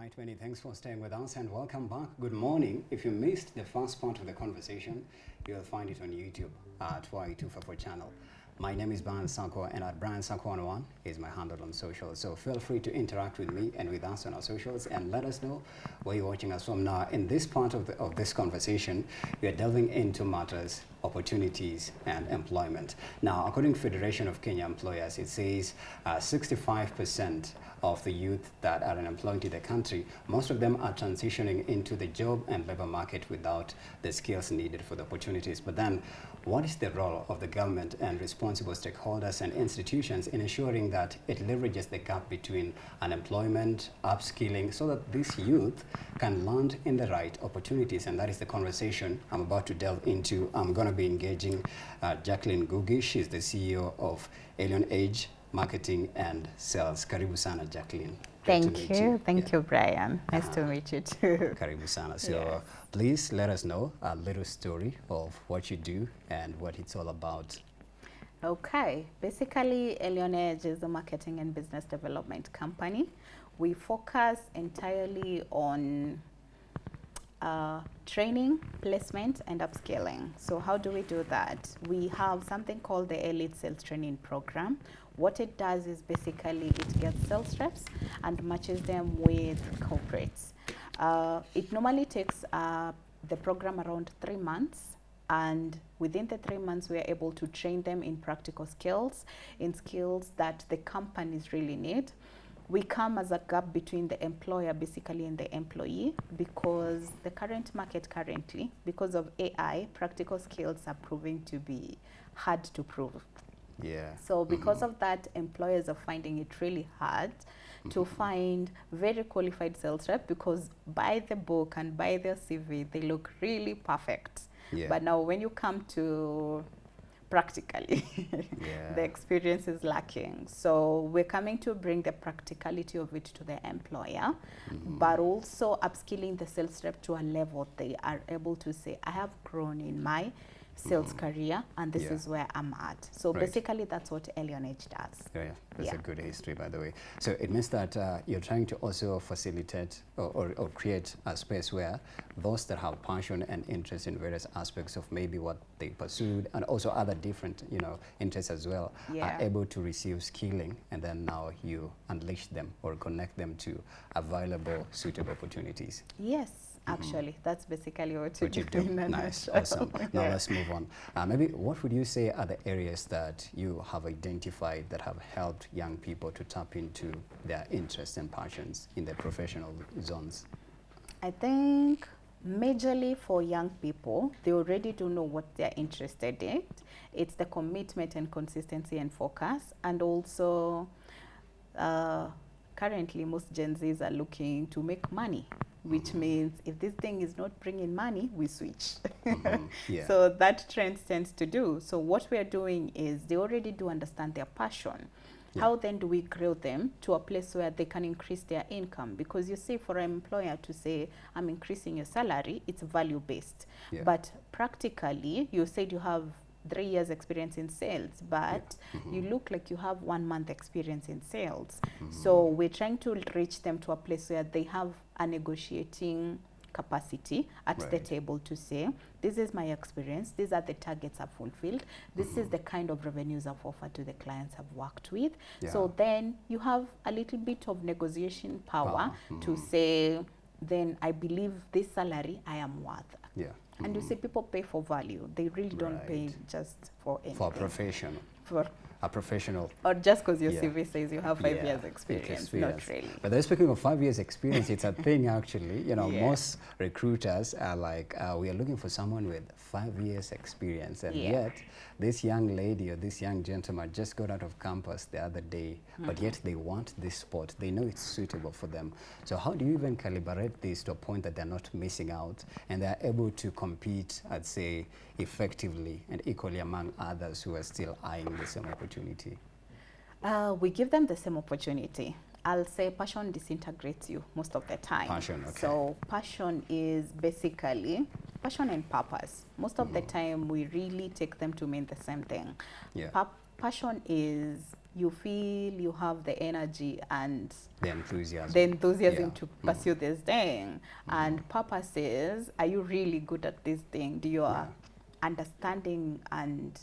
right, many thanks for staying with us and welcome back. Good morning. If you missed the first part of the conversation, you'll find it on YouTube at Y254 channel. My name is Brian Sanko, and at Brian Sanko Online is my handle on social. So feel free to interact with me and with us on our socials and let us know where you're watching us from. Now, in this part of this conversation, we are delving into matters, opportunities, and employment. Now, according to Federation of Kenya Employers, it says 65% of the youth that are unemployed in the country, most of them are transitioning into the job and labor market without the skills needed for the opportunities. But then, what is the role of the government and responsible stakeholders and institutions in ensuring that it leverages the gap between unemployment, upskilling, so that this youth can land in the right opportunities? And that is the conversation I'm about to delve into. I'm going to be engaging Jacqueline Gugi. She's the CEO of Alien Age Marketing and Sales. Karibu sana, Jacqueline. Thank you. Thank you, Brian. Nice to meet you too. Karibu sana. So please let us know a little story of what you do and what it's all about. Okay. Basically, Alien Age is a marketing and business development company. We focus entirely on training, placement, and upskilling. So how do we do that? We have something called the Elite Sales Training Program. What it does is basically it gets sales reps and matches them with corporates. It normally takes the program around 3 months, and within the 3 months we are able to train them in practical skills, in skills that the companies really need. We come as a gap between the employer basically and the employee, because the current market currently, because of AI, practical skills are proving to be hard to prove. Yeah. So because of that, employers are finding it really hard to find very qualified sales rep, because by the book and by their CV, they look really perfect. Yeah. But now when you come to practically, the experience is lacking. So we're coming to bring the practicality of it to the employer, but also upskilling the sales rep to a level they are able to say, I have grown in my sales career, and this is where I'm at. So basically, that's what Alien Age does. Yeah, that's a good history, by the way. So it means that you're trying to also facilitate or create a space where those that have passion and interest in various aspects of maybe what they pursued, and also other different, interests as well, are able to receive skilling, and then now you unleash them or connect them to available, suitable opportunities. Yes. Actually, that's basically what you do. Nice, awesome. Now let's move on. Maybe what would you say are the areas that you have identified that have helped young people to tap into their interests and passions in their professional zones? I think majorly for young people, they already do know what they're interested in. It's the commitment and consistency and focus, and also currently most Gen Zs are looking to make money, which means if this thing is not bringing money, we switch. So that trend tends to do. So what we are doing is they already do understand their passion. How then do we grow them to a place where they can increase their income? Because you see, for an employer to say, I'm increasing your salary, it's value-based. But practically, you said you have 3 years experience in sales, but you look like you have 1 month experience in sales. So we're trying to reach them to a place where they have a negotiating capacity at the table to say, this is my experience, these are the targets I've fulfilled, this is the kind of revenues I've offered to the clients I've worked with. So then you have a little bit of negotiation power to say, then I believe this salary I am worth. And you see, people pay for value. They really don't pay just for anything. For a professional. For a professional. Or just because your CV says you have 5 years experience. Not really. But then speaking of 5 years experience, it's a thing actually. Most recruiters are like, we are looking for someone with 5 years experience. And yet, this young lady or this young gentleman just got out of campus the other day, but yet they want this spot. They know it's suitable for them. So how do you even calibrate this to a point that they're not missing out and they're able to compete, I'd say, effectively and equally among others who are still eyeing the same opportunity? We give them the same opportunity. I'll say passion disintegrates you most of the time. Passion, okay. So passion is basically passion and purpose. Most of the time, we really take them to mean the same thing. passion is you feel you have the energy and the enthusiasm, to pursue this thing. And purpose is, are you really good at this thing? Do you understanding, and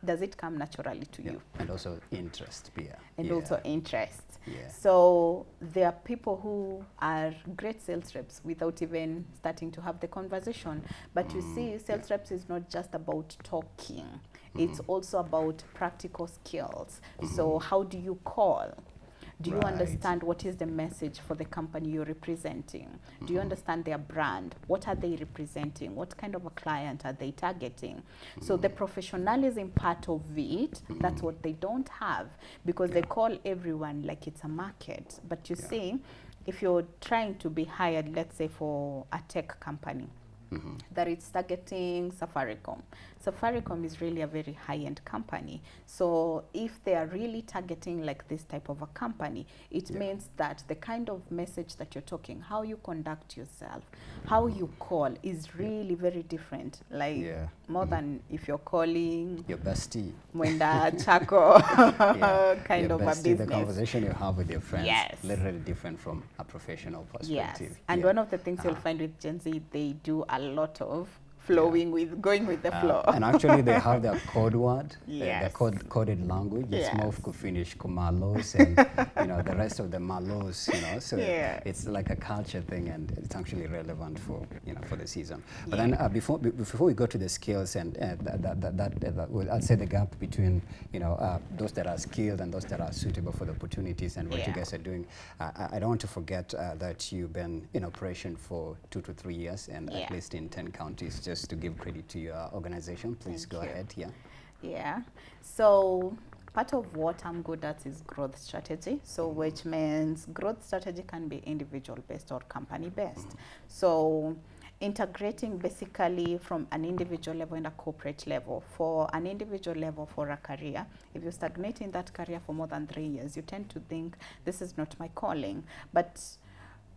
does it come naturally to you? And also interest, and also interest. Yeah. So there are people who are great sales reps without even starting to have the conversation. But you see, sales reps is not just about talking. It's also about practical skills. So how do you call? Do you understand what is the message for the company you're representing? Do you understand their brand? What are they representing? What kind of a client are they targeting? So the professionalism part of it, that's what they don't have, because they call everyone like it's a market. But you see, if you're trying to be hired, let's say for a tech company, that it's targeting Safaricom. Safaricom is really a very high-end company. So if they are really targeting like this type of a company, it means that the kind of message that you're talking, how you conduct yourself, how you call is really very different. Like more than if you're calling your bestie, Mwenda Chako, kind your of bestie, a business. The conversation you have with your friends, Yes. literally different from a professional perspective. Yes, and one of the things you'll find with Gen Z, they do a lot of flowing with, going with the flow. And actually they have their code word, Yes. the coded language. It's Yes. more Kufinish Kumalos and the rest of the Malos, so it's like a culture thing, and it's actually relevant for for the season. But then before we go to the skills and I'd say the gap between those that are skilled and those that are suitable for the opportunities and what you guys are doing, I don't want to forget that you've been in operation for 2 to 3 years and at least in 10 counties. Just to give credit to your organization, please go ahead. So part of what I'm good at is growth strategy. So which means growth strategy can be individual based or company based. So integrating basically from an individual level and a corporate level. For an individual level for a career, if you stagnate in that career for more than 3 years, you tend to think this is not my calling. But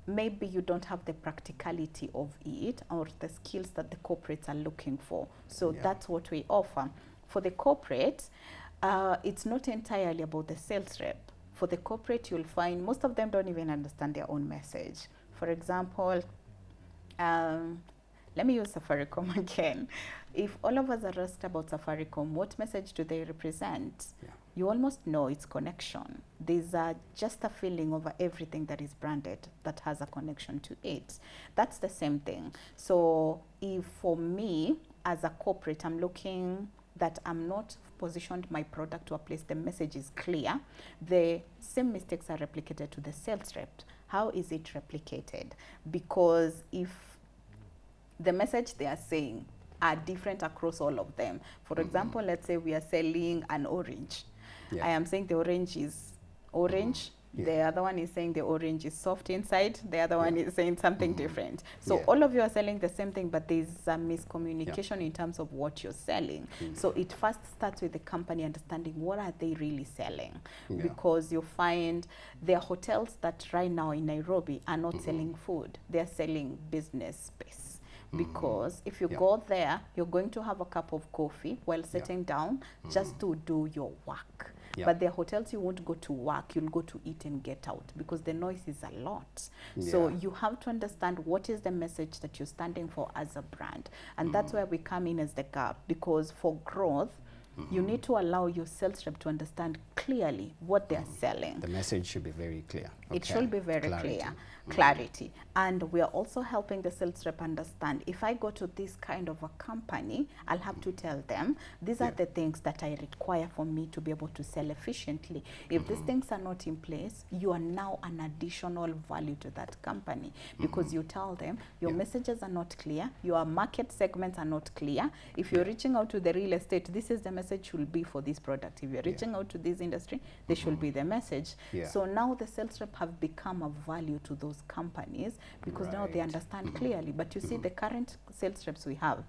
maybe you don't have the practicality of it or the skills that the corporates are looking for. So that's what we offer. For the corporate, it's not entirely about the sales rep. For the corporate, you'll find most of them don't even understand their own message. For example, let me use Safaricom again. If all of us are asked about Safaricom, what message do they represent? You almost know it's connection. There's just a feeling over everything that is branded that has a connection to it. That's the same thing. So if for me, as a corporate, I'm looking that I'm not positioned my product to a place the message is clear, the same mistakes are replicated to the sales rep. How is it replicated? Because if the message they are saying are different across all of them. For example, let's say we are selling an orange. I am saying the orange is orange. The other one is saying the orange is soft inside. The other one is saying something different. So all of you are selling the same thing, but there's a miscommunication in terms of what you're selling. So it first starts with the company understanding what are they really selling. Because you find there are hotels that right now in Nairobi are not selling food. They're selling business space. Because if you go there, you're going to have a cup of coffee while sitting down just to do your work. But there are hotels you won't go to work, you'll go to eat and get out because the noise is a lot. So you have to understand what is the message that you're standing for as a brand. And that's where we come in as the gap, because for growth, you need to allow your sales rep to understand clearly what they're selling. The message should be very clear. It should be very clear. Clarity. And we are also helping the sales rep understand, if I go to this kind of a company, I'll have to tell them, these are the things that I require for me to be able to sell efficiently. If these things are not in place, you are now an additional value to that company, because you tell them your messages are not clear, your market segments are not clear. If you're reaching out to the real estate, this is the message should be for this product. If you're reaching out to this industry, this should be the message. So now the sales rep have become a value to those companies, because now they understand clearly. But you see, the current sales reps we have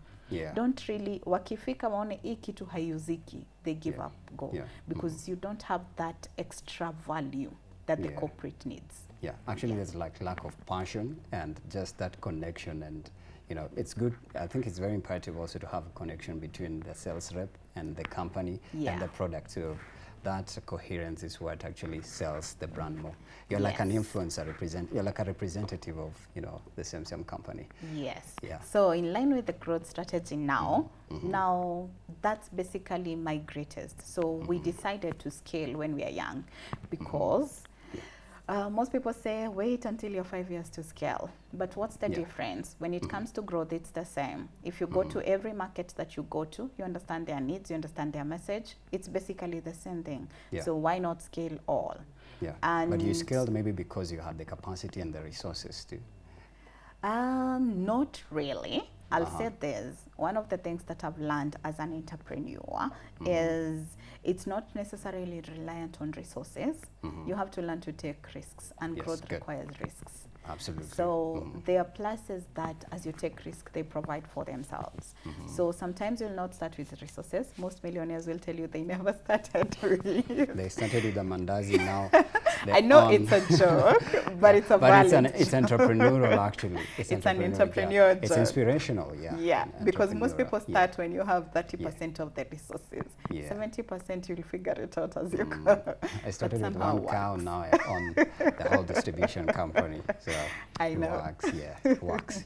don't really, wakifika waone hii kitu hayuziki, they give up, go, because you don't have that extra value that the corporate needs. Actually there's like lack of passion and just that connection, and it's good. I think it's very imperative also to have a connection between the sales rep and the company and the product. So that coherence is what actually sells the brand more. You're like an influencer, you're like a representative of, you know, the same company. Yes. Yeah. So in line with the growth strategy now, now that's basically my greatest. So we decided to scale when we are young because most people say, wait until you're 5 years to scale. But what's the difference? When it comes to growth, it's the same. If you go to every market that you go to, you understand their needs, you understand their message. It's basically the same thing. Yeah. So why not scale all? Yeah. And but you scaled maybe because you had the capacity and the resources to. Not really. I'll say this. One of the things that I've learned as an entrepreneur is it's not necessarily reliant on resources. You have to learn to take risks, and growth requires risks. Absolutely. So there are pluses that as you take risk, they provide for themselves. So sometimes you'll not start with resources. Most millionaires will tell you they never started with. They started with the mandazi now. I know it's a joke, but it's a valid it's entrepreneurial actually. It's an entrepreneurial joke. It's inspirational, Yeah, because most people start when you have 30% of the resources. 70% you'll figure it out as you go. I started with one cow, now I own the whole distribution company. So I know. It works.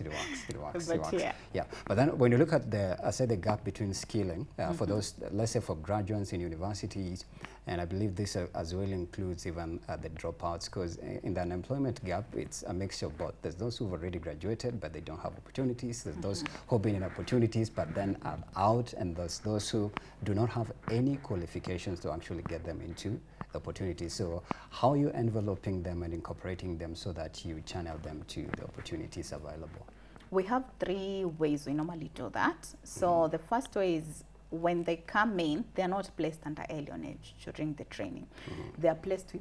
Yeah. But then when you look at the gap between skilling for those, let's say for graduates in universities, and I believe this as well includes even the dropouts, because in the unemployment gap, it's a mixture of both. There's those who've already graduated, but they don't have opportunities. There's those who've been in opportunities, but then are out, and there's those who do not have any qualifications to actually get them into the opportunities. So how are you enveloping them and incorporating them so that you channel them to the opportunities available? We have 3 ways we normally do that. So the first way is when they come in, they're not placed under alienage during the training. They're placed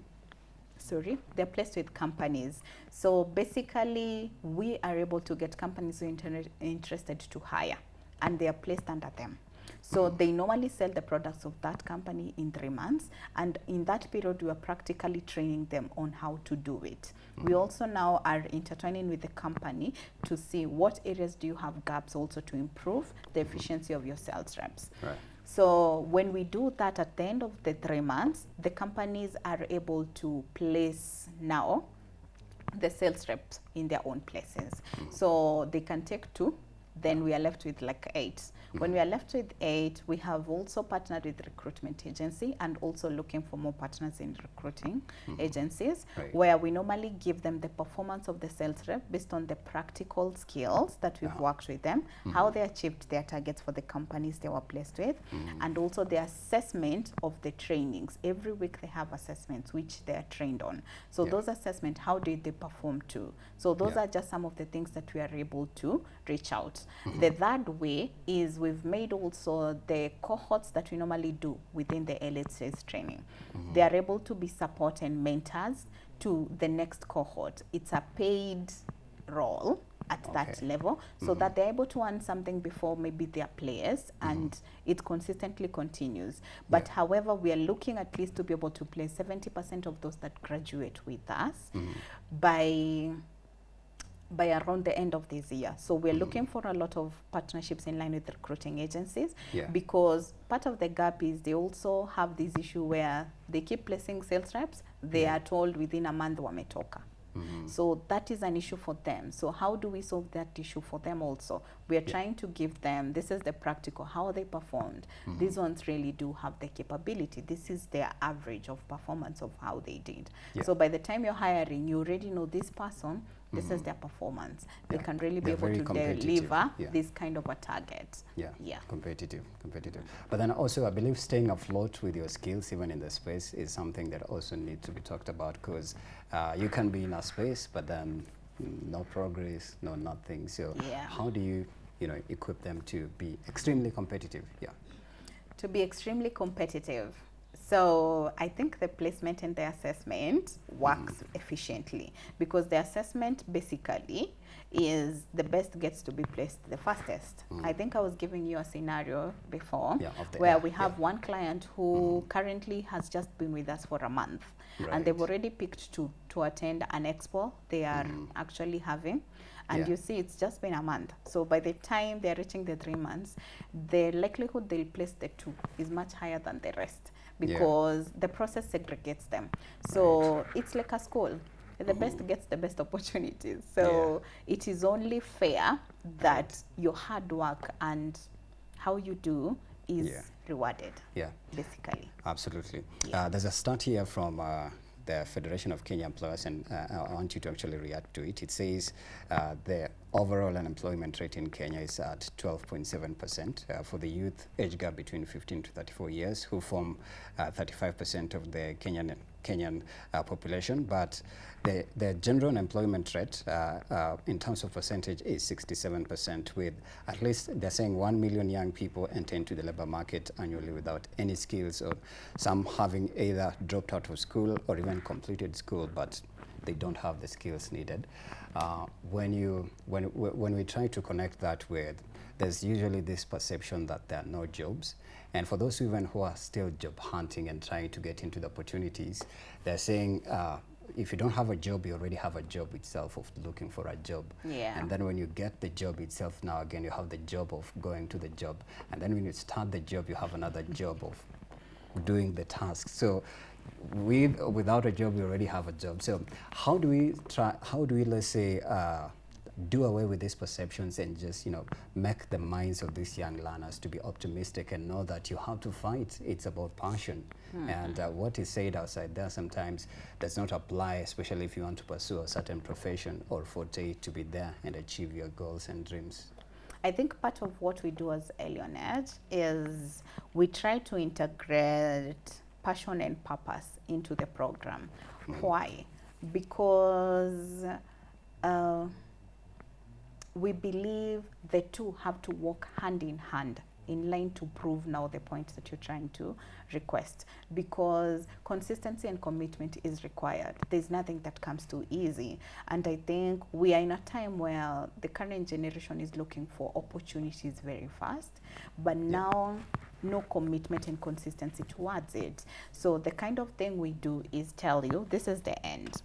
with companies. So basically, we are able to get companies who are interested to hire, and they are placed under them. So they normally sell the products of that company in 3 months, and in that period, we are practically training them on how to do it. We also now are intertwining with the company to see what areas do you have gaps also to improve the efficiency of your sales reps. Right. So when we do that at the end of the 3 months, the companies are able to place now the sales reps in their own places. So they can take 2, then we are left with like 8. When we are left with 8, we have also partnered with recruitment agency and also looking for more partners in recruiting agencies, where we normally give them the performance of the sales rep based on the practical skills that we've worked with them, how they achieved their targets for the companies they were placed with, and also the assessment of the trainings. Every week they have assessments which they are trained on. So those assessments, how did they perform too? So those are just some of the things that we are able to reach out. The third way is we've made also the cohorts that we normally do within the elite sales training. They are able to be support and mentors to the next cohort. It's a paid role at that level, so that they're able to earn something before maybe they are players, and it consistently continues. But however, we are looking at least to be able to place 70% of those that graduate with us by around the end of this year. So we're looking for a lot of partnerships in line with recruiting agencies, because part of the gap is they also have this issue where they keep placing sales reps. They are told within a month wametoka. So that is an issue for them. So how do we solve that issue for them also? We are trying to give them, this is the practical, how they performed. These ones really do have the capability. This is their average of performance of how they did. So by the time you're hiring, you already know this person, this is their performance. They can really be able to deliver this kind of a target. Competitive. But then also, I believe staying afloat with your skills, even in the space, is something that also needs to be talked about, because you can be in a space, but then no progress, no nothing. So how do you, equip them to be extremely competitive? To be extremely competitive. So I think the placement and the assessment works efficiently, because the assessment basically is the best gets to be placed the fastest. I think I was giving you a scenario before where we have one client who currently has just been with us for a month, and they've already picked to attend an expo they are actually having. And you see, it's just been a month. So by the time they're reaching the 3 months, the likelihood they'll place the 2 is much higher than the rest, because the process segregates them. So it's like a school. The best gets the best opportunities. So it is only fair that your hard work and how you do is rewarded. Basically. Absolutely. There's a stat here from the Federation of Kenya Employers, and I want you to actually react to it. It says the overall unemployment rate in Kenya is at 12.7% for the youth age gap between 15 to 34 years, who form 35% of the Kenyan population. But the general unemployment rate in terms of percentage is 67%, with at least they're saying 1 million young people enter into the labor market annually without any skills, or some having either dropped out of school or even completed school, but they don't have the skills needed. When we try to connect that with, there's usually this perception that there are no jobs. And for those even who are still job hunting and trying to get into the opportunities, they're saying, if you don't have a job, you already have a job itself of looking for a job. And then when you get the job itself, now again, you have the job of going to the job. And then when you start the job, you have another job of doing the task. So without a job, we already have a job. So how do we, let's say, do away with these perceptions and just, make the minds of these young learners to be optimistic and know that you have to fight. It's about passion. And what is said outside there sometimes does not apply, especially if you want to pursue a certain profession or forte to be there and achieve your goals and dreams. I think part of what we do as Elionet is we try to integrate passion and purpose into the program. Why? Because we believe the two have to work hand in hand, in line to prove now the points that you're trying to request, because consistency and commitment is required. There's nothing that comes too easy. And I think we are in a time where the current generation is looking for opportunities very fast, but now no commitment and consistency towards it. So the kind of thing we do is tell you this is the end,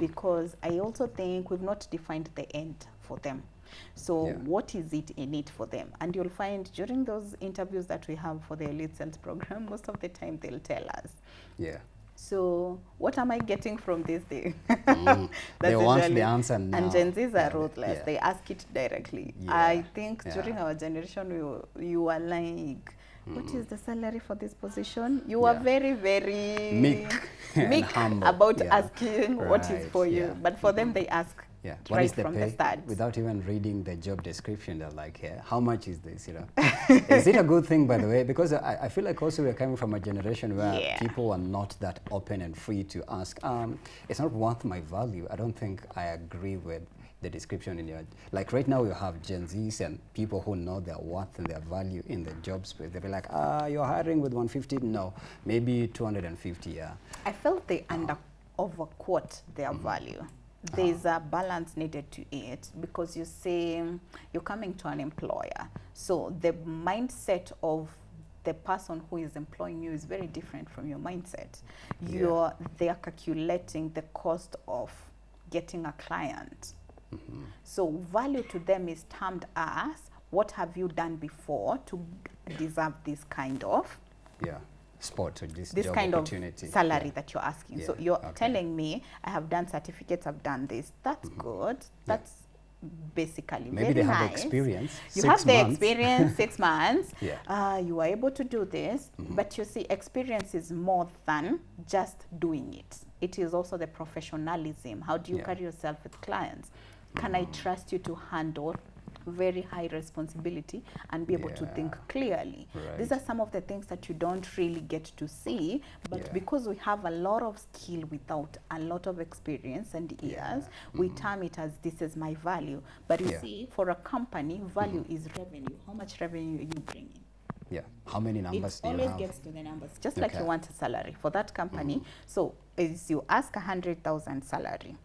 because I also think we've not defined the end for them. So what is it in it for them? And you'll find during those interviews that we have for the Elite Sales program, most of the time they'll tell us. So what am I getting from this day? They want the answer now. And Gen Zs are ruthless. They ask it directly. I think during our generation, you were like, what is the salary for this position? You are very, very meek about asking what is for you. But for them, they ask right from the start. Without even reading the job description, they're like, how much is this? Is it a good thing, by the way? Because I feel like also we're coming from a generation where people are not that open and free to ask, it's not worth my value. I don't think I agree with the description in your, like right now you have Gen Zs and people who know their worth and their value in the job space. They'll be like, you're hiring with 150? No, maybe 250, I felt they overquote their value. There's a balance needed to it, because you say you're coming to an employer. So the mindset of the person who is employing you is very different from your mindset. They are calculating the cost of getting a client. So value to them is termed as, what have you done before to deserve this kind of sport or this job kind opportunity, of salary that you're asking. So you're telling me, I have done certificates, I've done this. That's good. That's basically maybe very they have nice. Experience. You have the experience, 6 months. You are able to do this, but you see, experience is more than just doing it. It is also the professionalism. How do you carry yourself with clients? Can I trust you to handle very high responsibility and be able to think clearly? These are some of the things that you don't really get to see, but because we have a lot of skill without a lot of experience and years, we term it as, this is my value. But you see, for a company, value is revenue. How much revenue you bring in? How many numbers do you have? It always gets to the numbers, just like you want a salary for that company. So as you ask 100,000 salary,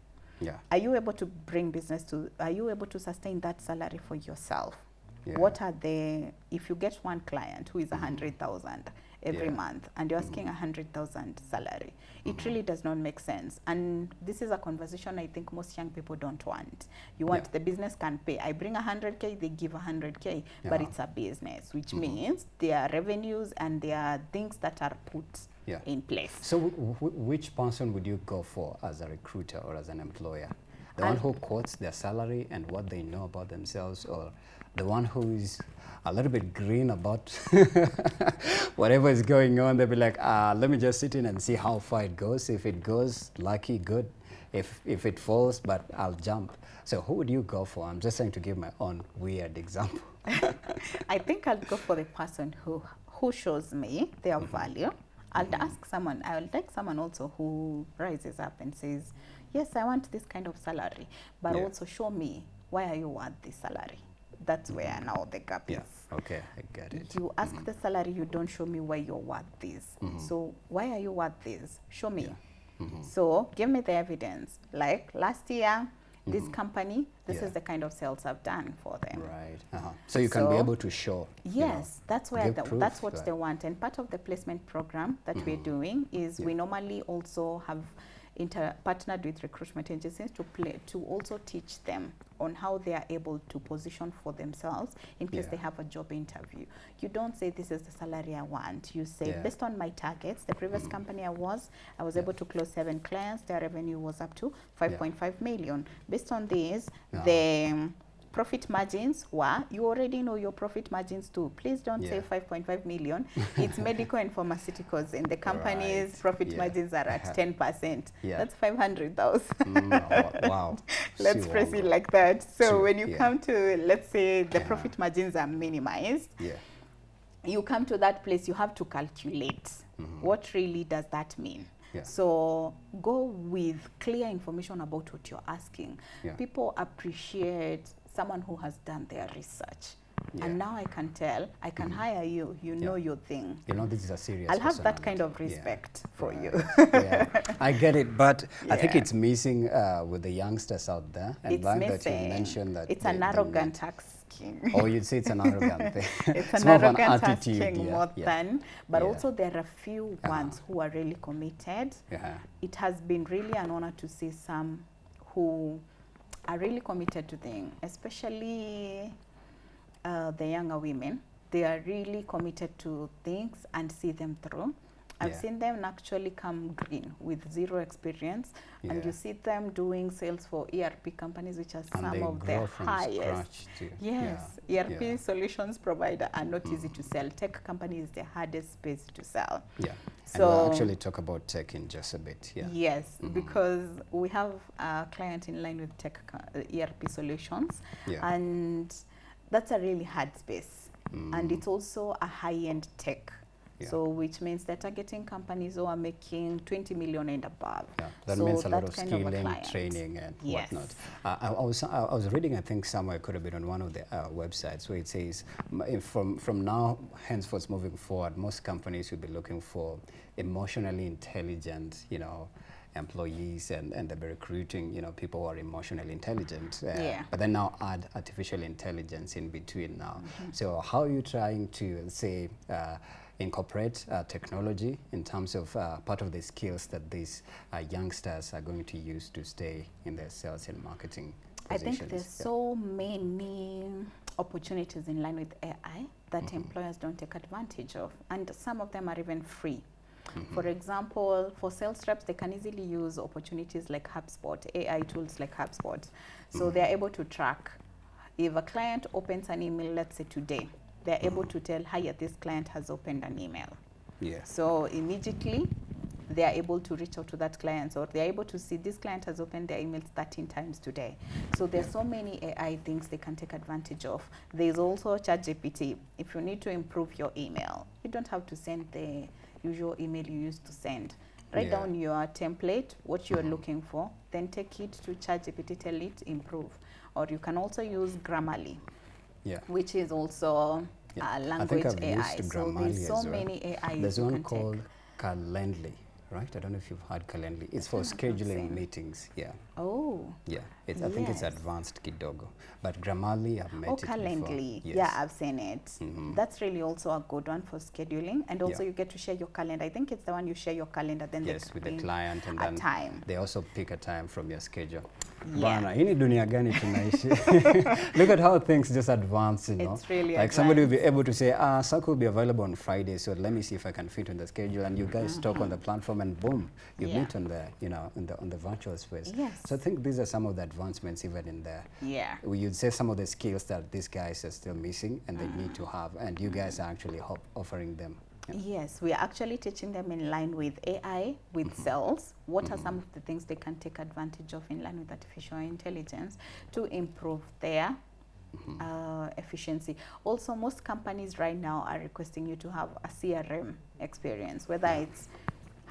are you able to bring business to, are you able to sustain that salary for yourself? What are the, if you get one client who is 100,000, every month, and you're asking 100,000 salary. It really does not make sense. And this is a conversation I think most young people don't want. You want the business can pay. I bring 100K, they give 100K, but it's a business, which means there are revenues and there are things that are put in place. So which person would you go for as a recruiter or as an employer? The one who quotes their salary and what they know about themselves, or the one who is a little bit green about whatever is going on? They'll be like, let me just sit in and see how far it goes. If it goes, lucky, good. If it falls, but I'll jump. So who would you go for? I'm just trying to give my own weird example. I think I'll go for the person who shows me their value. I'll ask someone, I'll take someone also who rises up and says, yes, I want this kind of salary, but also show me, why are you worth this salary? That's where now the gap is. Okay, I get it. You ask the salary, you don't show me why you're worth this. So why are you worth this? Show me. So give me the evidence. Like last year, this company, this is the kind of sales I've done for them. Right. So you can be able to show. Yes, that's where that's what they want. And part of the placement program that we're doing is we normally also have partnered with recruitment agencies to also teach them on how they are able to position for themselves in case they have a job interview. You don't say, this is the salary I want. You say, based on my targets, the previous company I was able to close 7 clients. Their revenue was up to 5.5 million. Based on this, the profit margins were, you already know your profit margins too. Please don't say 5.5 million. It's medical and pharmaceuticals, and the company's profit margins are at 10%. That's 500,000. Wow. Let's phrase it like that. So when you come to, let's say the profit margins are minimized, you come to that place, you have to calculate what really does that mean. So go with clear information about what you're asking. People appreciate someone who has done their research. And now I can tell, I can hire you, you know your thing. You know, this is a serious I'll have that kind of respect for you. I get it, but I think it's missing with the youngsters out there. And It's missing. that you mentioned that it's an arrogant asking. Oh, you'd say it's an arrogant thing. It's an more of an arrogant attitude, asking more than, but also there are a few ones who are really committed. It has been really an honor to see some who are really committed to things, especially the younger women. They are really committed to things and see them through. I've seen them actually come green with 0 experience, and you see them doing sales for ERP companies, which are some of the highest. ERP solutions provider are not easy to sell. Tech company is the hardest space to sell. So we'll actually talk about tech in just a bit. Yes, because we have a client in line with tech ERP solutions, and that's a really hard space. And it's also a high-end tech. So which means they're targeting companies who are making 20 million and above. That means a lot of skilling, training, and whatnot. I was reading, I think somewhere, it could have been on one of the websites, where it says from now henceforth moving forward, most companies will be looking for emotionally intelligent, employees, and they'll be recruiting, people who are emotionally intelligent. But then now add artificial intelligence in between now. So how are you trying to, say, incorporate technology in terms of part of the skills that these youngsters are going to use to stay in their sales and marketing positions? I think there's so many opportunities in line with AI that employers don't take advantage of, and some of them are even free. For example, for sales reps, they can easily use opportunities like HubSpot, AI tools like HubSpot. So they're able to track. If a client opens an email, let's say today, they're able to tell, hi, this client has opened an email. So immediately, they're able to reach out to that client, or they're able to see this client has opened their emails 13 times today. So there's so many AI things they can take advantage of. There's also ChatGPT. If you need to improve your email, you don't have to send the usual email you used to send. Write down your template, what you're looking for, then take it to ChatGPT, tell it improve. Or you can also use Grammarly, which is also a language AI. So there's so many AIs. There's one called Calendly. right? I don't know if you've heard Calendly. It's for scheduling meetings. Yeah. Oh. Yeah. I think it's advanced kidogo. But Grammarly, I've met it Calendly. before. Yes. Yeah, I've seen it. That's really also a good one for scheduling. And also you get to share your calendar. I think it's the one you share your calendar, then yes, with the client, and then time. They also pick a time from your schedule. Yeah. Bana, hii dunia gani tunaishi? Look at how things just advance, you know. It's really like advanced. Somebody will be able to say, Sako will be available on Friday, so let me see if I can fit on the schedule, and you guys talk on the platform, and boom, you meet on the, you know, on the virtual space. Yes. So I think these are some of the advancements even in there. Yeah. You'd say some of the skills that these guys are still missing and they need to have, and you guys are actually offering them. Yeah. Yes, we are actually teaching them in line with AI, with sales. What are some of the things they can take advantage of in line with artificial intelligence to improve their efficiency? Also, most companies right now are requesting you to have a CRM experience, whether it's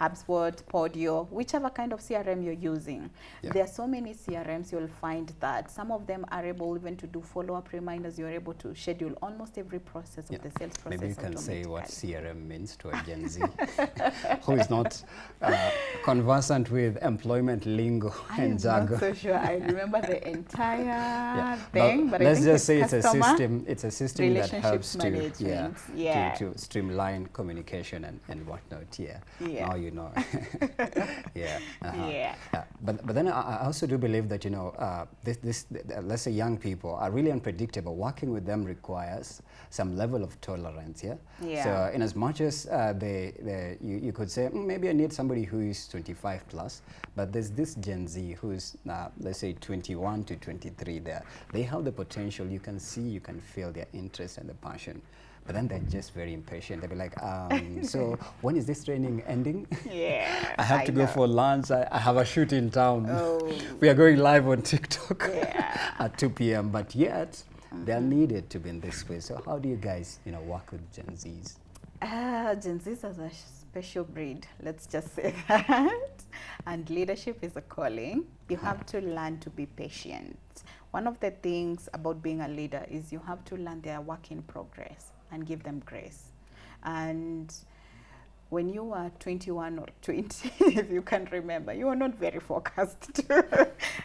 HubSpot, Podio, whichever kind of CRM you're using. Yeah. There are so many CRMs, you'll find that some of them are able even to do follow-up reminders. You're able to schedule almost every process of the sales process. Maybe you can say what CRM means to a Gen Z who is not conversant with employment lingo and jargon. I'm not so sure. I remember the entire thing, but let's I think just say it's a system. It's a system that helps to streamline communication and whatnot. Yeah. Now you know. But then I also do believe that, you know, let's say young people are really unpredictable. Working with them requires some level of tolerance. So in as much as you could say maybe I need somebody who is 25 plus, but there's this Gen Z who's let's say 21 to 23 there. They have the potential. You can see, you can feel their interest and the passion. But then they're just very impatient. They'll be like, so when is this training ending? Yeah. I have to go for lunch. I have a shoot in town. We are going live on TikTok at 2 p.m. But yet, they're needed to be in this space. So how do you guys, you know, work with Gen Zs? Gen Zs as a special breed, let's just say that. And leadership is a calling. You have to learn to be patient. One of the things about being a leader is you have to learn their work in progress and give them grace. And when you are 21 or 20, if you can remember, you are not very focused.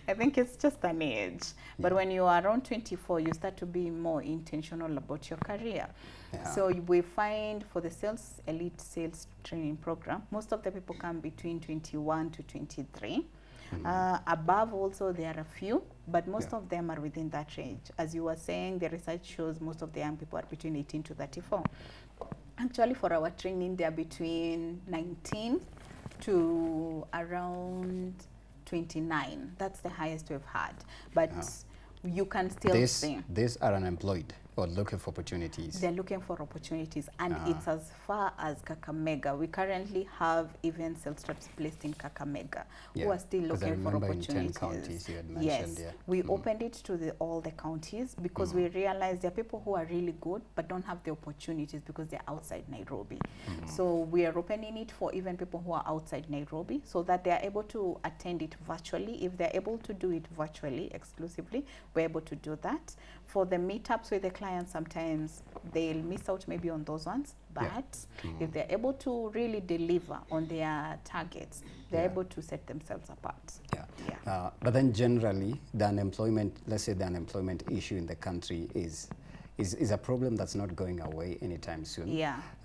I think it's just an age. But when you are around 24, you start to be more intentional about your career. So we find for the elite sales training program, most of the people come between 21 to 23. Above also there are a few, but most of them are within that range. As you were saying, the research shows most of the young people are between 18 to 34. Actually, for our training, they are between 19 to around 29. That's the highest we've had. But you can still see. These are unemployed or looking for opportunities. They're looking for opportunities, and it's as far as Kakamega. We currently have even sales reps placed in Kakamega who are still looking for opportunities. In 10 counties you had mentioned. We opened it to all the counties because we realized there are people who are really good but don't have the opportunities because they're outside Nairobi. So we are opening it for even people who are outside Nairobi so that they are able to attend it virtually. If they're able to do it virtually exclusively, we're able to do that. For the meetups with the clients, sometimes they'll miss out maybe on those ones, but if they're able to really deliver on their targets, they're able to set themselves apart. But then generally, the unemployment, let's say the unemployment issue in the country is a problem that's not going away anytime soon.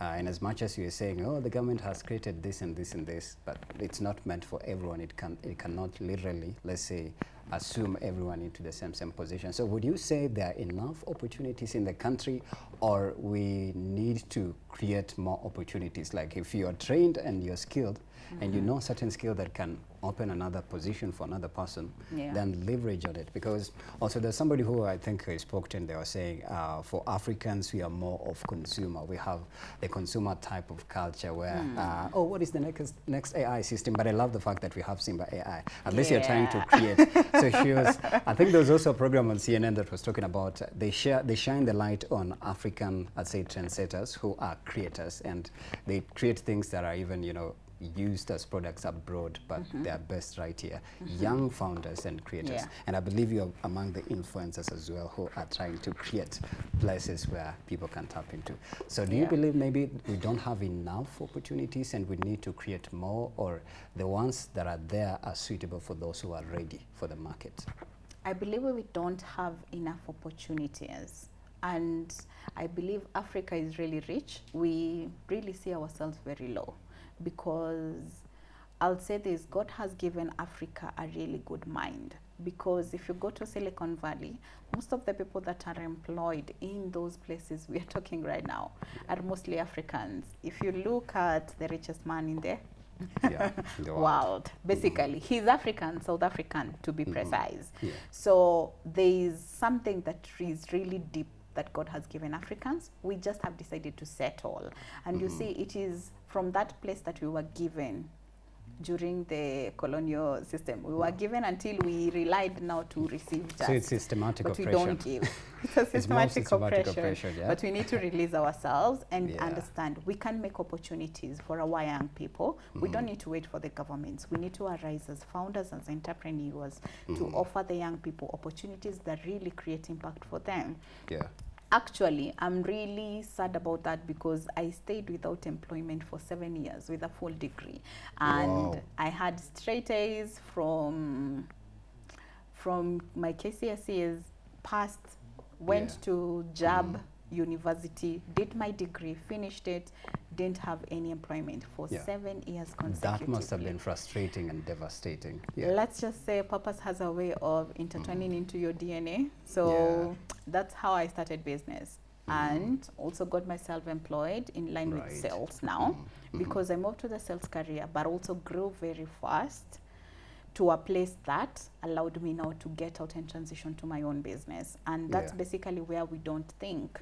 And as much as you're saying, oh, the government has created this and this and this, but it's not meant for everyone. It cannot literally, let's say, assume everyone into the same position. So would you say there are enough opportunities in the country, or we need to create more opportunities? Like if you're trained and you're skilled, and you know certain skill that can open another position for another person, then leverage on it. Because also there's somebody who I think I spoke to, and they were saying for Africans, we are more of consumer. We have a consumer type of culture where, oh, what is the next AI system? But I love the fact that we have Simba AI. At least you're trying to create. So she was, I think there was also a program on CNN that was talking about, they shine the light on African, I'd say, trendsetters who are creators, and they create things that are even, you know, used as products abroad, but they are best right here. Young founders and creators. And I believe you're among the influencers as well who are trying to create places where people can tap into. So do you believe maybe we don't have enough opportunities and we need to create more, or the ones that are there are suitable for those who are ready for the market? I believe we don't have enough opportunities. And I believe Africa is really rich. We really see ourselves very low, because I'll say this, God has given Africa a really good mind. Because if you go to Silicon Valley, most of the people that are employed in those places we are talking right now are mostly Africans. If you look at the richest man in the world, basically, he's African, South African to be precise. So there is something that is really deep that God has given Africans. We just have decided to settle. And you see, it is from that place that we were given during the colonial system. We were given until we relied now to receive just. So it's systematic but oppression. We don't give. It's a systematic oppression. But we need to release ourselves and understand we can make opportunities for our young people. We don't need to wait for the governments. We need to arise as founders, as entrepreneurs, to offer the young people opportunities that really create impact for them. Actually, I'm really sad about that, because I stayed without employment for 7 years with a full degree. And I had straight A's from my KCSEs, passed, went to JAB University, did my degree, finished it, didn't have any employment for 7 years consecutively. That must have been frustrating and devastating. Let's just say purpose has a way of intertwining into your DNA. So that's how I started business. And also got myself employed in line with sales now, because I moved to the sales career, but also grew very fast to a place that allowed me now to get out and transition to my own business. And that's basically where we don't think.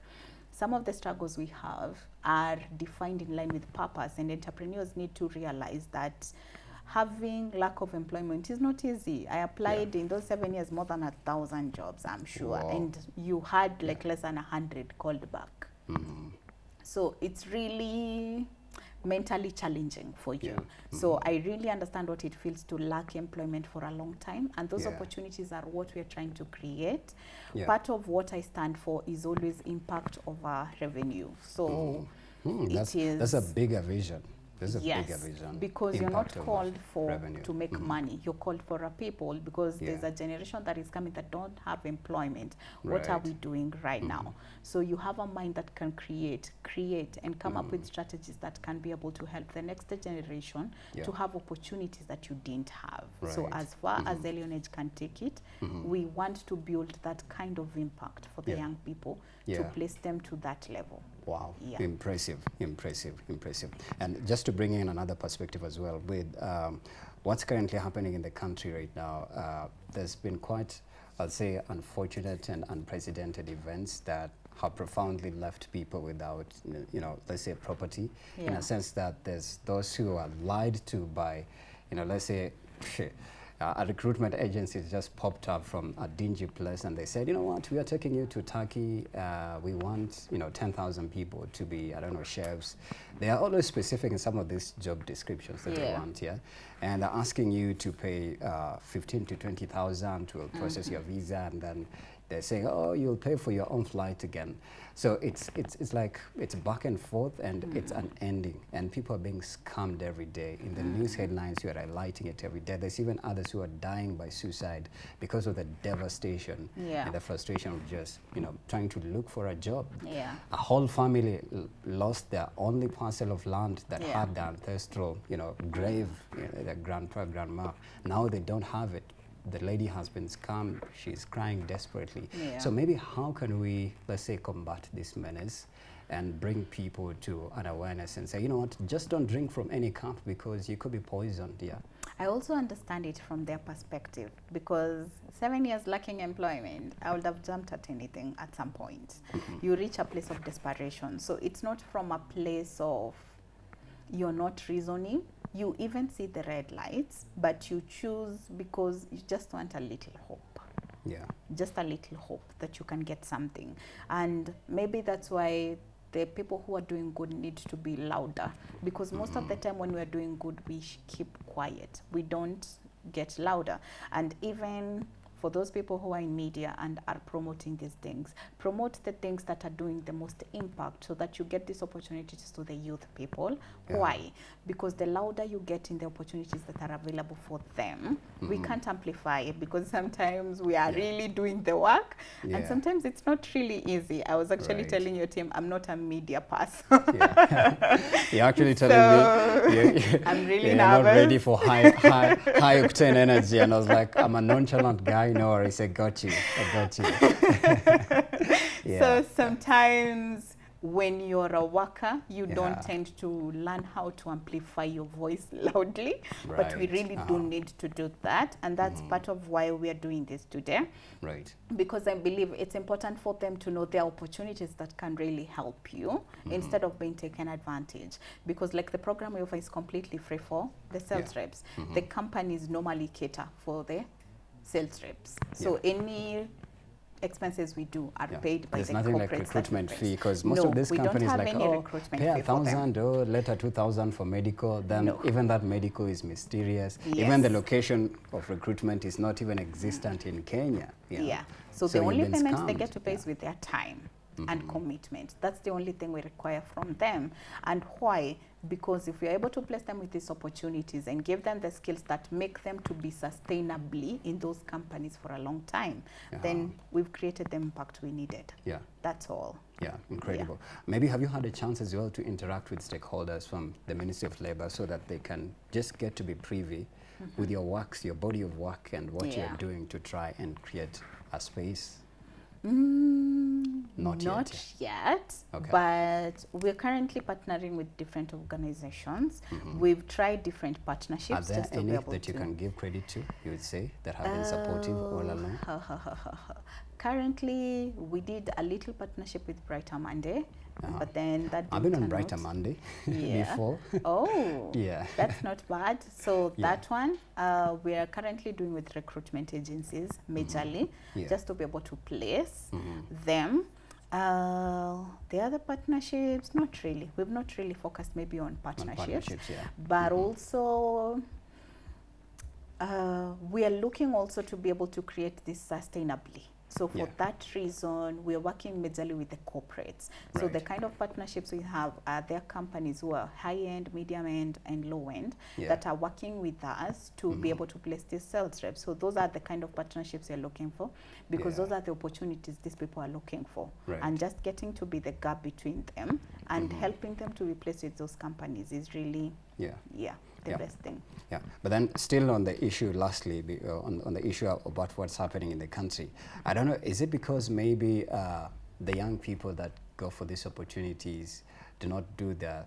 Some of the struggles we have are defined in line with purpose, and entrepreneurs need to realize that having lack of employment is not easy. I applied in those 7 years more than 1,000 jobs, I'm sure, and you had like less than 100 called back. So it's really mentally challenging for you. So I really understand what it feels to lack employment for a long time, and those opportunities are what we're trying to create. Part of what I stand for is always impact over revenue. So that's a bigger vision. There's a bigger vision. Because you're not called for to make money. You're called for a people, because there's a generation that is coming that don't have employment. What are we doing right now? So you have a mind that can create, and come up with strategies that can be able to help the next generation to have opportunities that you didn't have. So as far as Leonage can take it, we want to build that kind of impact for the young people to place them to that level. Wow, impressive. And just to bring in another perspective as well, with what's currently happening in the country right now, there's been quite, I'll say, unfortunate and unprecedented events that have profoundly left people without, let's say, property, in a sense that there's those who are lied to by, let's say, a recruitment agency just popped up from a dingy place, and they said, you know what, we are taking you to Turkey. We want, 10,000 people to be, I don't know, chefs. They are always specific in some of these job descriptions that they want, and they're asking you to pay 15 to 20,000 to process your visa, and then they're saying, oh, you'll pay for your own flight again. So it's like, it's back and forth, and it's unending, and people are being scammed every day. In the news headlines, you are highlighting it every day. There's even others who are dying by suicide because of the devastation and the frustration of just, trying to look for a job. A whole family lost their only parcel of land that had their ancestral, grave, their grandpa, grandma. Now they don't have it. The lady has been scammed. She's crying desperately. So maybe how can we, let's say, combat this menace and bring people to an awareness and say, you know what, just don't drink from any cup because you could be poisoned. I also understand it from their perspective, because 7 years lacking employment, I would have jumped at anything at some point. You reach a place of desperation. So it's not from a place of you're not reasoning. You even see the red lights, but you choose because you just want a little hope. Just a little hope that you can get something. And maybe that's why the people who are doing good need to be louder, because most of the time when we are doing good, we keep quiet. We don't get louder. And even for those people who are in media and are promoting these things, promote the things that are doing the most impact, so that you get these opportunities to the youth people. Why? Because the louder you get in the opportunities that are available for them, we can't amplify it, because sometimes we are really doing the work, and sometimes it's not really easy. I was actually telling your team, I'm not a media person. You're actually telling me I'm really you're nervous. not ready for high octane energy, and I was like, I'm a nonchalant guy. No worries, I got you. So sometimes when you're a worker, you don't tend to learn how to amplify your voice loudly, but we really do need to do that, and that's part of why we are doing this today. Right. Because I believe it's important for them to know there are opportunities that can really help you instead of being taken advantage. Because like the program we offer is completely free for the sales reps. The companies normally cater for the sales reps. So any expenses we do are paid by the corporates. There's nothing like recruitment fee, because most of these companies like, pay 1,000 or later 2,000 for medical. Then even that medical is mysterious. Even the location of recruitment is not even existent in Kenya. So the only payments they get to pay is with their time and commitment. That's the only thing we require from them. And why? Because if we are able to place them with these opportunities and give them the skills that make them to be sustainably in those companies for a long time, then we've created the impact we needed. That's all. Incredible. Maybe have you had a chance as well to interact with stakeholders from the Ministry of Labor, so that they can just get to be privy with your works, your body of work, and what you're doing to try and create a space? Not yet. But we're currently partnering with different organizations. We've tried different partnerships. Are there any that you can give credit to, you would say, that have been supportive all along? Currently, we did a little partnership with Brighter Monday, but then that I've been on Brighter Monday before. That's not bad. So that one, we are currently doing with recruitment agencies, majorly, just to be able to place them. The other partnerships, not really. We've not really focused maybe on partnerships, but also we are looking also to be able to create this sustainably. So for that reason, we are working majorly with the corporates. So the kind of partnerships we have are their companies who are high-end, medium-end, and low-end that are working with us to be able to place these sales reps. So those are the kind of partnerships we're looking for, because those are the opportunities these people are looking for. And just getting to be the gap between them and helping them to be placed with those companies is really the best thing. But then still on the issue, lastly, on the issue about what's happening in the country, I don't know, is it because maybe the young people that go for these opportunities do not do the,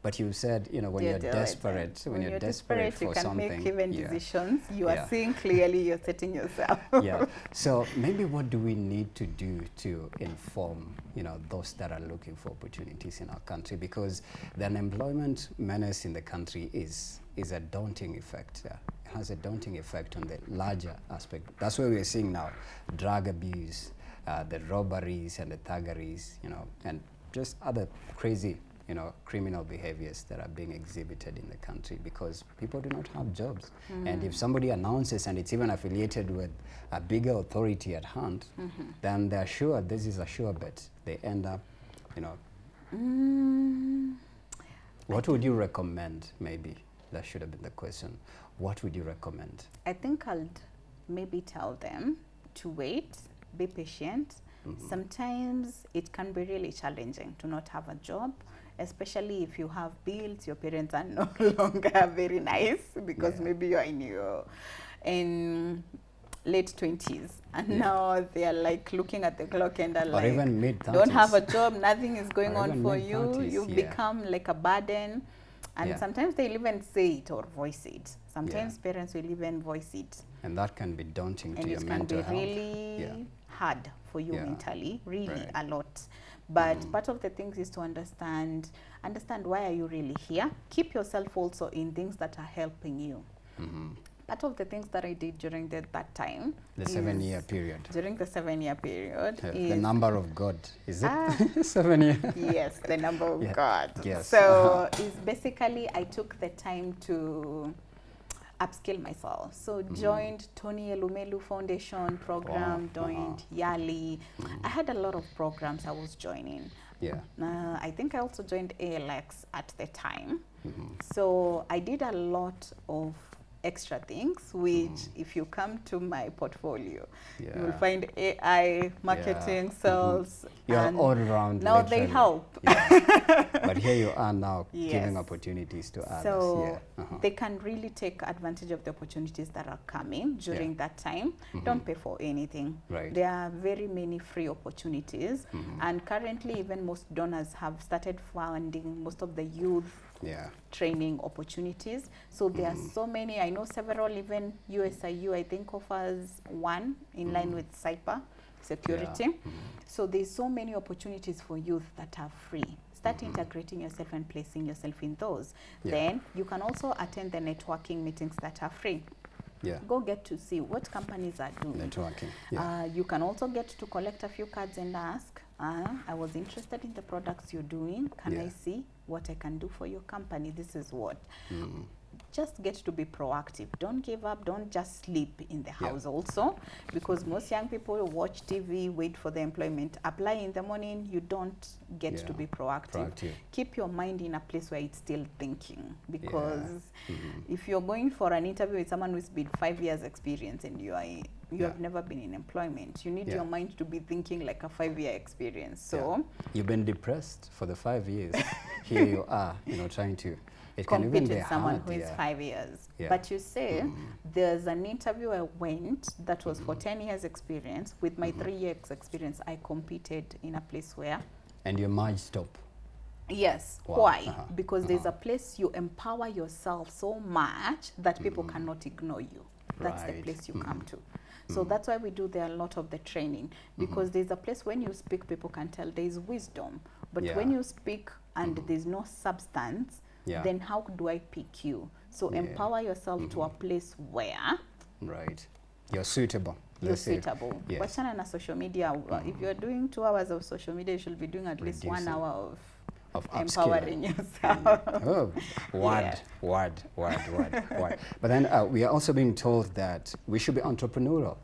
but you said, when you're desperate, when you're desperate for something, you can make even decisions. You are seeing clearly, you're setting yourself. So maybe what do we need to do to inform, those that are looking for opportunities in our country? Because the unemployment menace in the country is a daunting effect. It has a daunting effect on the larger aspect. That's what we're seeing now: drug abuse, the robberies and the thuggeries, and just other crazy criminal behaviors that are being exhibited in the country, because people do not have jobs. And if somebody announces, and it's even affiliated with a bigger authority at hand, then they're sure this is a sure bet. They end up, What would you recommend, maybe? That should have been the question. What would you recommend? I think I'll maybe tell them to wait, be patient. Sometimes it can be really challenging to not have a job, especially if you have bills, your parents are no longer very nice, because maybe you're in late 20s, and now they are like looking at the clock and are like, even mid-30s. Don't have a job, nothing is going on for you, you've become like a burden. And sometimes they'll even say it or voice it. Sometimes parents will even voice it. And that can be daunting to your mental health. And it can be really hard for you mentally, really a lot. But part of the things is to understand why are you really here. Keep yourself also in things that are helping you. Part of the things that I did during that time. The 7-year period. During the 7-year period. Is the number of God, is it? 7 years? Yes, the number of God. Yes. So it's basically I took the time to upskill myself. So joined Tony Elumelu Foundation program, joined Yali. I had a lot of programs I was joining. Yeah. I think I also joined ALX at the time. So I did a lot of extra things, which if you come to my portfolio, you will find AI, marketing, sales. You are all around. Now they help. Yeah. But here you are now giving opportunities to others. So they can really take advantage of the opportunities that are coming during that time. Don't pay for anything. Right. There are very many free opportunities. And currently, even most donors have started funding most of the youth training opportunities. So there are so many. I know several, even USIU, I think, offers one in line with cyber security. So there's so many opportunities for youth that are free. Start integrating yourself and placing yourself in those. Then you can also attend the networking meetings that are free. Go get to see what companies are doing. Networking. You can also get to collect a few cards and ask, I was interested in the products you're doing. Can I see what I can do for your company? This is what. Just get to be proactive. Don't give up. Don't just sleep in the house also, because most young people watch TV, wait for the employment, apply in the morning. You don't get to be proactive. Keep your mind in a place where it's still thinking, because if you're going for an interview with someone who's been 5 years experience and you have never been in employment, you need your mind to be thinking like a 5-year experience. So you've been depressed for the 5 years. Here you are, trying to compete with someone who is 5 years. But you say, there's an interview I went that was for 10 years experience. With my 3 years experience, I competed in a place where... And your mind stopped. Yes. Why? Because there's a place you empower yourself so much that people cannot ignore you. That's the place you come to. So that's why we do there a lot of the training, because there's a place when you speak, people can tell there's wisdom. But when you speak and there's no substance, then how do I pick you? So empower yourself to a place where you're suitable. You're suitable. Wachana na social media. If you're doing 2 hours of social media, you should be doing at least 1 hour of empowering yourself. Word. But then we are also being told that we should be entrepreneurial.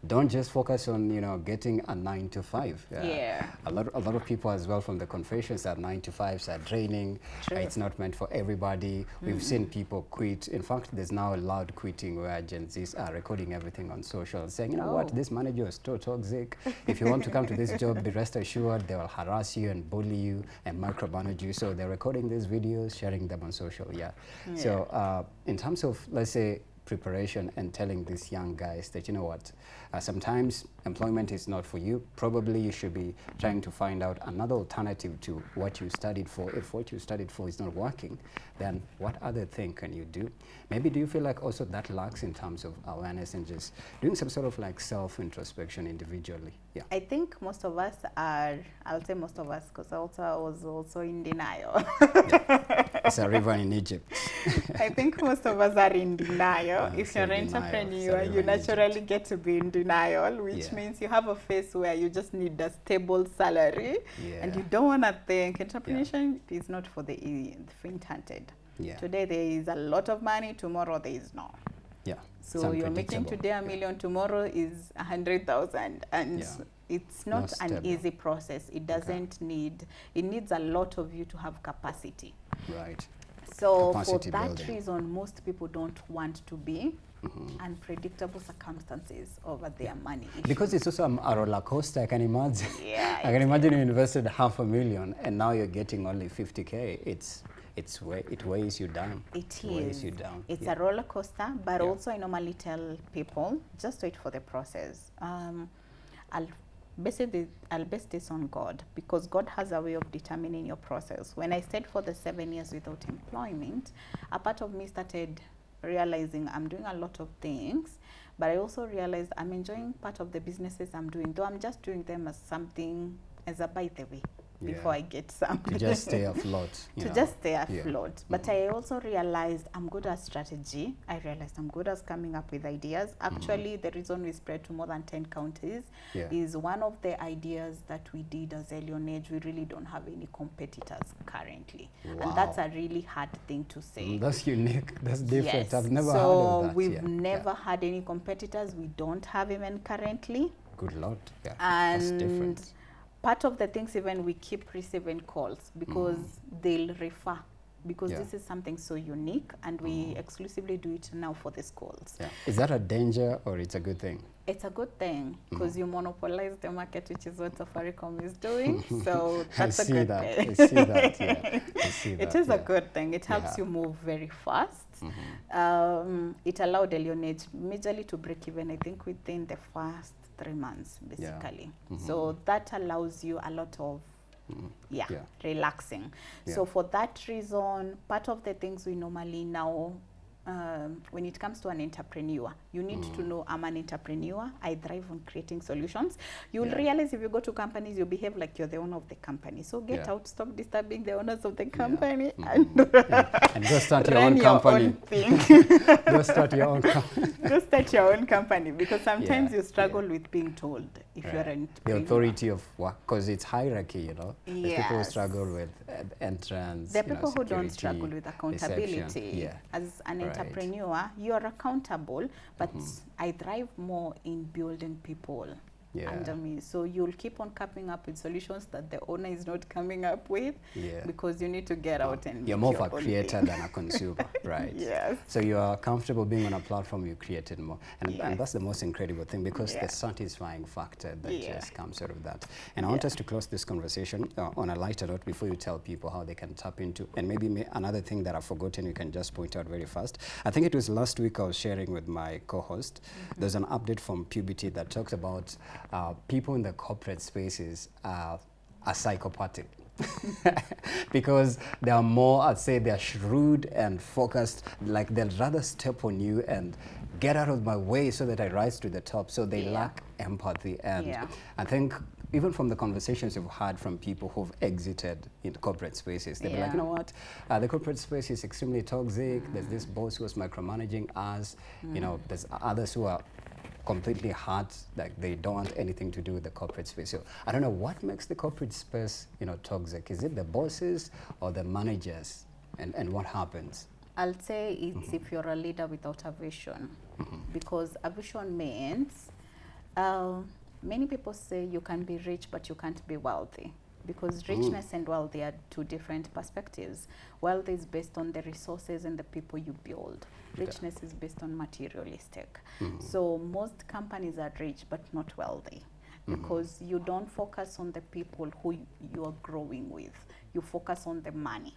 Don't just focus on getting a 9 to 5. A lot of people as well from the confessions that 9 to 5s are draining. It's not meant for everybody. We've seen people quit. In fact, there's now a loud quitting where Gen Zs are recording everything on social, saying, you know what, this manager is so toxic. If you want to come to this job, be rest assured they will harass you and bully you and micromanage you. So they're recording these videos, sharing them on social. So in terms of, let's say, preparation and telling these young guys that, you know what, sometimes employment is not for you. Probably you should be trying to find out another alternative to what you studied for. If what you studied for is not working, then what other thing can you do? Maybe do you feel like also that lacks in terms of awareness and just doing some sort of like self-introspection individually? I think most of us are, I'll say most of us, because I was also in denial. It's a river in Egypt. I think most of us are in denial. If you're an entrepreneur, you naturally get to be in denial, which means you have a phase where you just need a stable salary and you don't want to think. Entrepreneurship is not for the faint-hearted. Today there is a lot of money, tomorrow there is no. So you're making today $1 million, tomorrow is 100,000, and it's not an easy process. It doesn't need, it needs a lot of you to have capacity. So capacity for that reason, most people don't want to be unpredictable circumstances over their money issues. Because it's also a roller coaster, I can imagine. I can imagine you invested $500,000 and now you're getting only 50K. It weighs you down. It weighs you down. It's a roller coaster, but also I normally tell people, just wait for the process. I'll base this on God, because God has a way of determining your process. When I stayed for the 7 years without employment, a part of me started realizing I'm doing a lot of things, but I also realized I'm enjoying part of the businesses I'm doing, though I'm just doing them as something, as a by the way. before I get some. To just stay afloat. To just stay afloat. But I also realized I'm good at strategy. I realized I'm good at coming up with ideas. Actually, the reason we spread to more than 10 counties is one of the ideas that we did as Alien Age. We really don't have any competitors currently. Wow. And that's a really hard thing to say. That's unique. That's different. Yes. I've never heard of that. So we've never had any competitors. We don't have even currently. Good Lord. Yeah. And that's different. Part of the things, even we keep receiving calls because they'll refer, because this is something so unique, and we exclusively do it now for the schools. Yeah. Is that a danger or it's a good thing? It's a good thing because you monopolize the market, which is what Safaricom is doing. So that's a good thing. I see that, yeah. I see that, it is a good thing. It helps you move very fast. It allowed Alien Age majorly to break even, I think, within the first 3 months, basically. So that allows you a lot of relaxing. So for that reason, part of the things we normally now, when it comes to an entrepreneur, you need to know I'm an entrepreneur. I thrive on creating solutions. You'll realize if you go to companies, you behave like you're the owner of the company. So get out, stop disturbing the owners of the company, and go start your own company. Go start your own company. Go start your own company, because sometimes you struggle with being told if you're an the authority of work, because it's hierarchy, you know. There's people who struggle with entrance. There are people who don't struggle with accountability. As an entrepreneur, you're accountable, but I thrive more in building people under me. So you'll keep on coming up with solutions that the owner is not coming up with, because you need to get out and you're more of a creator than a consumer, right? Yes. So you are comfortable being on a platform you created more. And that's the most incredible thing, because the satisfying factor that just comes out of that. And I want us to close this conversation on a lighter note before you tell people how they can tap into, and maybe another thing that I've forgotten you can just point out very fast. I think it was last week I was sharing with my co-host. There's an update from Puberty that talks about people in the corporate spaces are psychopathic. Because they are more, I'd say they're shrewd and focused, like they'll rather step on you and get out of my way so that I rise to the top. So they lack empathy. And I think even from the conversations we've had from people who've exited in corporate spaces, they'll be like, you know what, the corporate space is extremely toxic. There's this boss who was micromanaging us. You know, there's others who are completely hard, like they don't want anything to do with the corporate space. So I don't know what makes the corporate space, you know, toxic. Is it the bosses or the managers, and what happens? I'll say it's if you're a leader without a vision, because a vision means many people say you can be rich but you can't be wealthy, because richness and wealthy are two different perspectives. Wealth is based on the resources and the people you build. Richness is based on materialistic. So most companies are rich but not wealthy, because you don't focus on the people who you are growing with. You focus on the money,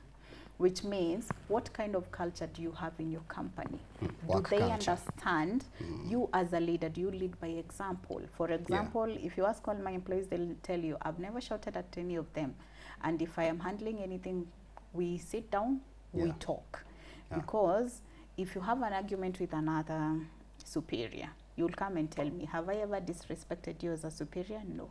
which means what kind of culture do you have in your company? Do they understand you as a leader? Do you lead by example? For example, if you ask all my employees, they'll tell you, I've never shouted at any of them. And if I am handling anything, we sit down, we talk. Because if you have an argument with another superior, you'll come and tell me, have I ever disrespected you as a superior? No.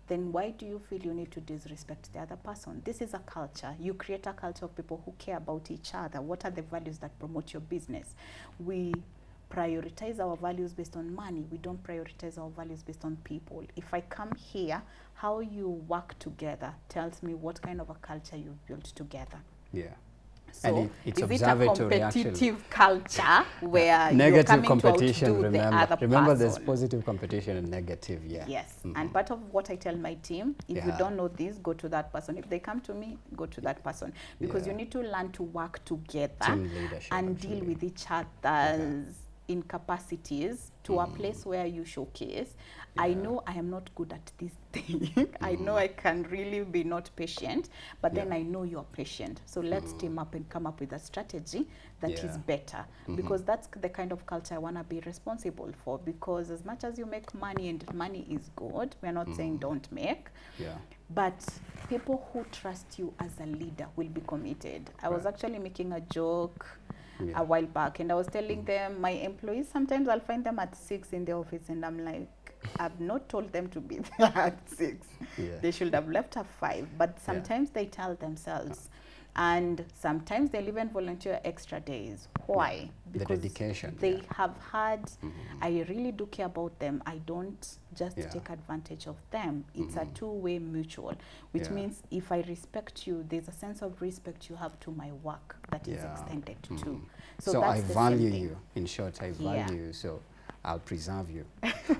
Then why do you feel you need to disrespect the other person? This is a culture. You create a culture of people who care about each other. What are the values that promote your business? We prioritize our values based on money. We don't prioritize our values based on people. If I come here, how you work together tells me what kind of a culture you've built together. So it's is it a competitive culture where negative you're coming competition, to outdo the other remember person? There's positive competition and negative, Yes, and part of what I tell my team, if you don't know this, go to that person. If they come to me, go to that person. Because you need to learn to work together and deal with each other's incapacities to a place where you showcase, I know I am not good at this thing. I know I can really be not patient, but then I know you're patient. So let's team up and come up with a strategy that is better. Because that's the kind of culture I want to be responsible for. Because as much as you make money, and money is good, we're not saying don't make, but people who trust you as a leader will be committed. I was actually making a joke a while back, and I was telling them, my employees, sometimes I'll find them at 6 in the office, and I'm like, I've not told them to be there at 6. Yeah. They should have left at 5. But sometimes they tell themselves. And sometimes they'll even volunteer extra days. Why? Because the dedication. They have had, I really do care about them. I don't just take advantage of them. It's a two-way mutual, which means if I respect you, there's a sense of respect you have to my work that is extended too. So I value you. In short, I value you. So I'll preserve you.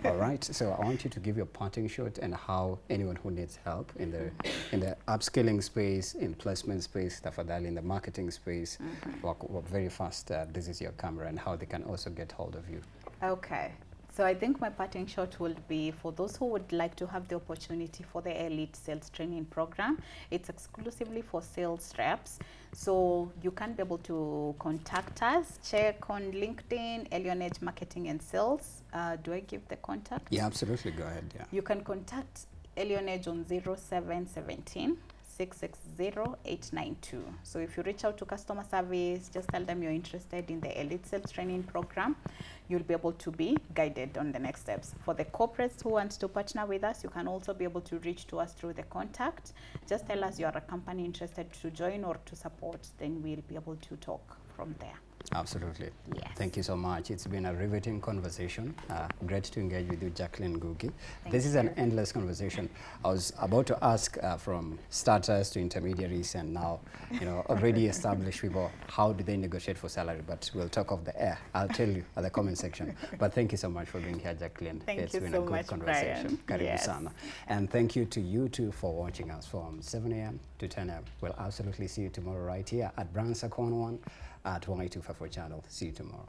All right. So I want you to give your parting shot and how anyone who needs help in the upskilling space, in placement space, in the marketing space, work very fast. This is your camera, and how they can also get hold of you. Okay. So I think my parting shot will be for those who would like to have the opportunity for the Elite Sales Training Program. It's exclusively for sales reps. So you can be able to contact us. Check on LinkedIn, Elion Edge Marketing and Sales. Do I give the contact? Yeah, absolutely. Go ahead. Yeah. You can contact Elion Edge on 0717 660-892. So if you reach out to customer service, just tell them you're interested in the Elite Sales Training Program. You'll be able to be guided on the next steps. For the corporates who want to partner with us, you can also be able to reach to us through the contact. Just tell us you are a company interested to join or to support, then we'll be able to talk from there. Absolutely. Yes. Thank you so much. It's been a riveting conversation. Great to engage with you, Jacqueline Gugi. This is an endless conversation. I was about to ask from starters to intermediaries and now, already established people, how do they negotiate for salary? But we'll talk off the air. I'll tell you at the comment section. But thank you so much for being here, Jacqueline. It's been so a good much, conversation. Brian. Yes. And thank you to you too for watching us from 7 a.m. to 10 a.m. We'll absolutely see you tomorrow right here at Brand Sakon One at Y254 channel. See you tomorrow.